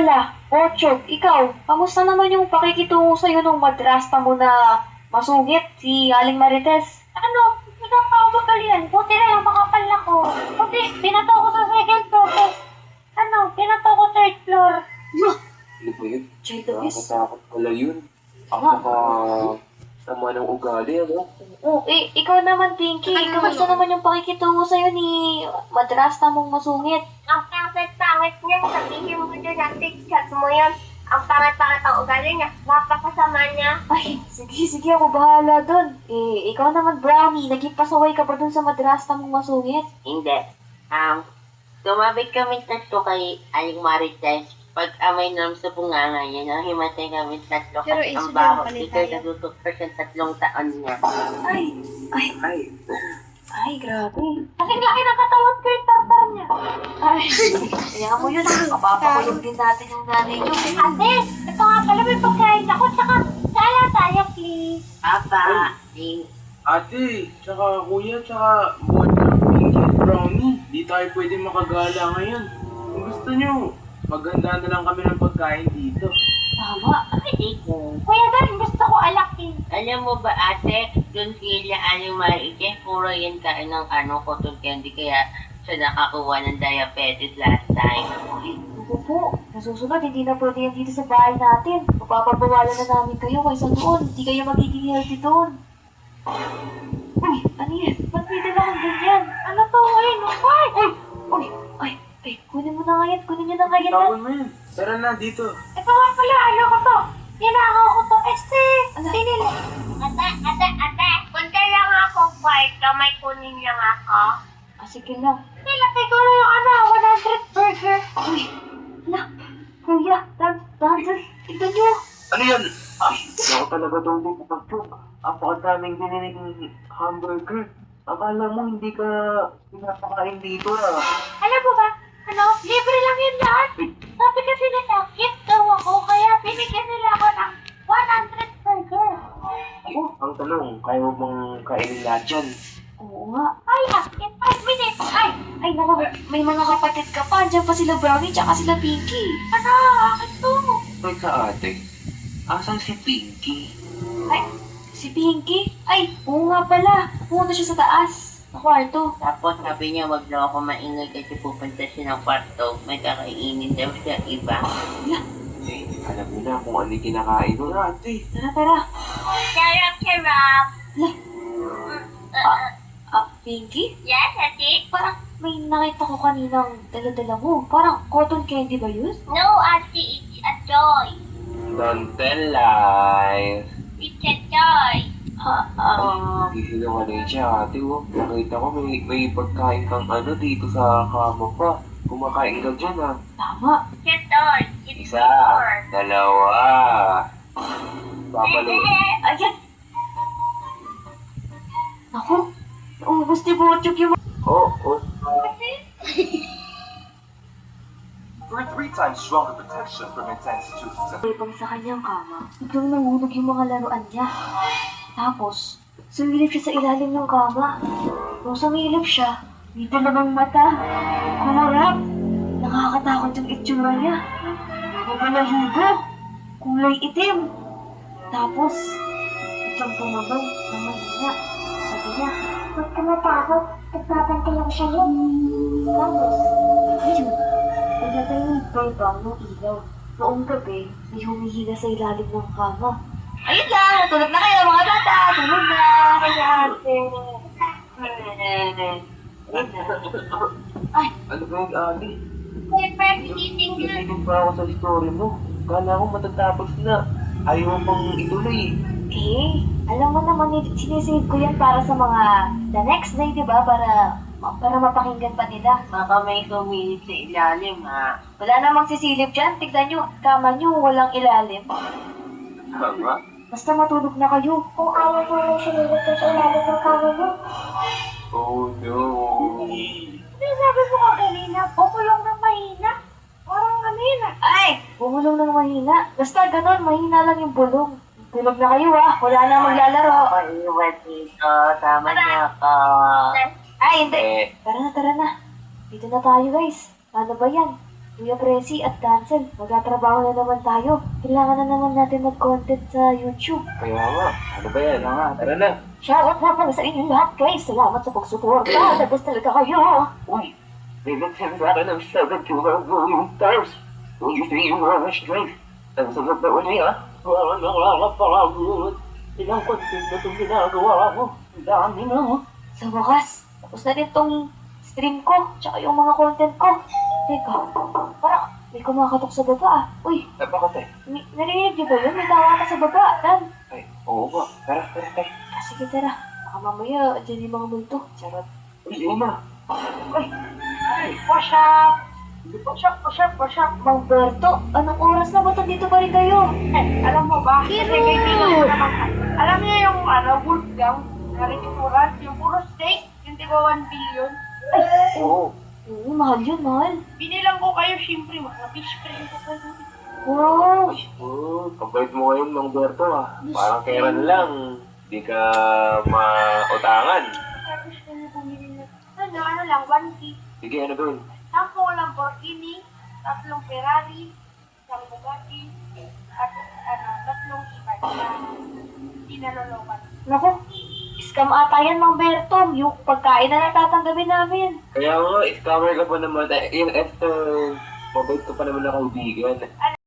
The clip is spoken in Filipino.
pala, Ochog, ikaw, kamusta naman yung pakikitungo sa'yo nung madrasta mo na masungit, si Aling Marites? Ano, hindi na pa ako magkalian. Buti na lang makapal ako. Buti, binato ko sa second floor. Tapos, binato ko third floor. Ano ba yun? Chetos? Nakakatakot pala yun. Ako ka sama ng ugali, ano? Oh, ikaw naman, Pinky, kamusta naman yung pakikitungo sa'yo ni madrasta mong masungit? Ang pangit-pangit niya, sabihin mo dyan ang chat mo yan. Ang pangit-pangit ang ugali niya. Napakasama niya. Ay, sige, ako bahala dun. Ikaw naman, Brownie, naging pasaway ka ba dun sa madrasta mong masungit? Hindi. Tumabig kami tatlo kay Aling Marites. Pag amay naman sa bunganga niya, nahimatay kami tatlo Pero kasi ang issue baho. din pala Ikaw tayo. natutok pa siya 3 taon niya. Ay, grabe. Kasi laki ng katawan ko yung tartar niya. Ay, kaya mo yun, mapapakulong din natin yung nanay nyo. Ate, ito nga pala may pagkain ako. Tsaka, saya tayo, please. Papa, Ate, tsaka kuya, tsaka buwan ng Pinky at Brownie. Di tayo pwede makagala ngayon. Kung gusto nyo, maganda na lang kami ng pagkain dito. Tama. hindi ko. Kuya Dan, gusto ko alakin. Alam mo ba ate, dun sila Aling Marites, puro yan kain ng cotton candy kaya siya nakakuha ng diabetes last time. Ay, naku po. Nasusunod, hindi na pwede yan dito sa bahay natin. Mapapabawalan na namin kayo kaysa doon. Hindi kayo magiging healthy doon. Uy, ano yan? Ba't may dala kang ganyan? Ano to? Ayun, Uy, ay, kunin mo na nga yan. Kunin nyo na nga yan. Tawag mo yun. Tara na, dito. ito nga pala, ayoko to. Ninakaw ko to. Ano? Tinili. Ate. Punta lang ako, kwarto. May kunin lang ako. Sige lang. Nilagay ko na yung 100 burger. Uy, ala, kuya, dancer, tignan nyo. Ano yan? Ay, ako talaga daw din kapag apakadaming dininig hamburger. Akala mo hindi ka pinapakain dito ah. Alam mo ba, libre lang yun lahat. Sabi kasi nila, gift daw ako, kaya binigyan nila ako ng 100 burger. Ako, ang tanong, kaya mo bang kainin lahat yan? Oo nga. Ay, in 5 minutes. Ay, naku, may mga kapatid ka pa. Andiyan pa sila Brownie tsaka sila Pinky. Akin to. Teka ate, asan si Pinky? Ay, si Pinky? Ay, oo nga pala. Pumunta siya sa taas. Sa kwarto. Tapos sabi niya wag daw ako maingay kasi pupunta siya ng kwarto. May kakainin daw siya iba. Eh, alam mo na kung ano yung kinakain mo ate. Tara. Sarap. Pinky? Yes, ate? Parang may nakita ko kaninang dala-dala mo. Parang cotton candy ba yun? No, ate, it's a joy. Don't tell lies. It's a joy. Hindi ka na siya ate oh. Nakita ko may pagkain kang dito sa kama pa. Kumakain ka dyan ah. Tama. It's a joy. It's Isa, dalawa. Babalik. Ayan. Ako, naubos ni Bochok yung... Oh. For 3 times stronger protection from intense juices. Ibang sa kanyang kama, biglang nangunog yung mga laruan niya. Tapos, sumilip siya sa ilalim ng kama. Nung sumilip siya, may dalawang mata. Kumarap. Nakakatakot yung itsura niya. Mabalahibo. Kulay itim. Tapos, biglang tumabaw na mahina. Sabi niya, Huwag ka matakot. Nagbabantay lang siya yun. tapos, ayun, nilagay ng baybang ng ilaw. Noong gabi, may humihila sa ilalim ng kama. Ayun lang! Tulog na kayo mga bata! Tulog na! Kaya ate! Ayun na. Ano ba yung ali? Never eating good. Nalilig pa ako sa story mo. Kala ko matatapos na. Ayaw mo pang ituloy. Alam mo naman, sinisave ko yan para sa mga the next day, di ba? Para mapakinggan pa nila. Baka may sumilip sa ilalim ha. Wala namang sisilip dyan. Tignan nyo, kama nyo, walang ilalim. Tama? Basta matulog na kayo. Kung ayaw mo lang sinilip ko sa ilalim ng kama mo. Oh no. Sabi mo kanina, pupulong ng mahina. Parang yun ah. Ay! Bumulong ng mahina. Basta ganon, mahina lang yung bulong. Tulog na kayo wala na maglalaro. Iwan dito, tama niya ako. Ay, hindi. Eh, Tara na. Dito na tayo guys. Ano ba yan? Kuya Presi at Dancel, magtatrabaho na naman tayo. Kailangan na naman natin mag-content sa YouTube. Kaya nga, ano ba yan? Tara na. Shoutout nga pala sa inyong lahat, guys. Salamat sa pagsuporta. Labas talaga kayo. Uy, may nag-send sa akin ng 7 to 1 stars. Will you see you are strength? Ang sagot na uli Parang nakakapagod. Ilang content na itong ginagawa ko. Ang dami na Sa wakas, tapos na din tong stream ko, tsaka yung mga content ko. Teka, parang may kumakatok sa baba. Uy, Bakit eh? narinig niyo ba yun? May tawa ka sa baba, Dan. Ay, oo ba? Tara. Sige, tara. Baka mamaya, dyan yung mga multo. Charot. Uy, Uma. Wash up! Wash up! Mang Berto, anong oras na ba? Dito pa rin kayo? Alam mo ba? Kasi kaibigan ko naman. Alam niyo yung Wolfgang na restaurant, yung puro steak, yung diba 1 billion? Oo. Oo, mahal yun, mahal. Binilang ko kayo, syempre, mga fish cream ko kayo. Wow! Kabait mo ngayon, Mang Berto Parang kailan lang. Di ka mautangan. Tapos kayo bumili na. Ano lang, 1K. Sige, ano ba yun? 10 Lamborghini, 3 Ferrari, 1 Bugatti, at 3 e-bike na dinalolokan. Naku, scam ata yan, Mang Berto. Yung pagkain na natatanggapin namin. Kaya nga, scammer ka pa naman. Yung Esther, mabait ka pa naman na kaibigan.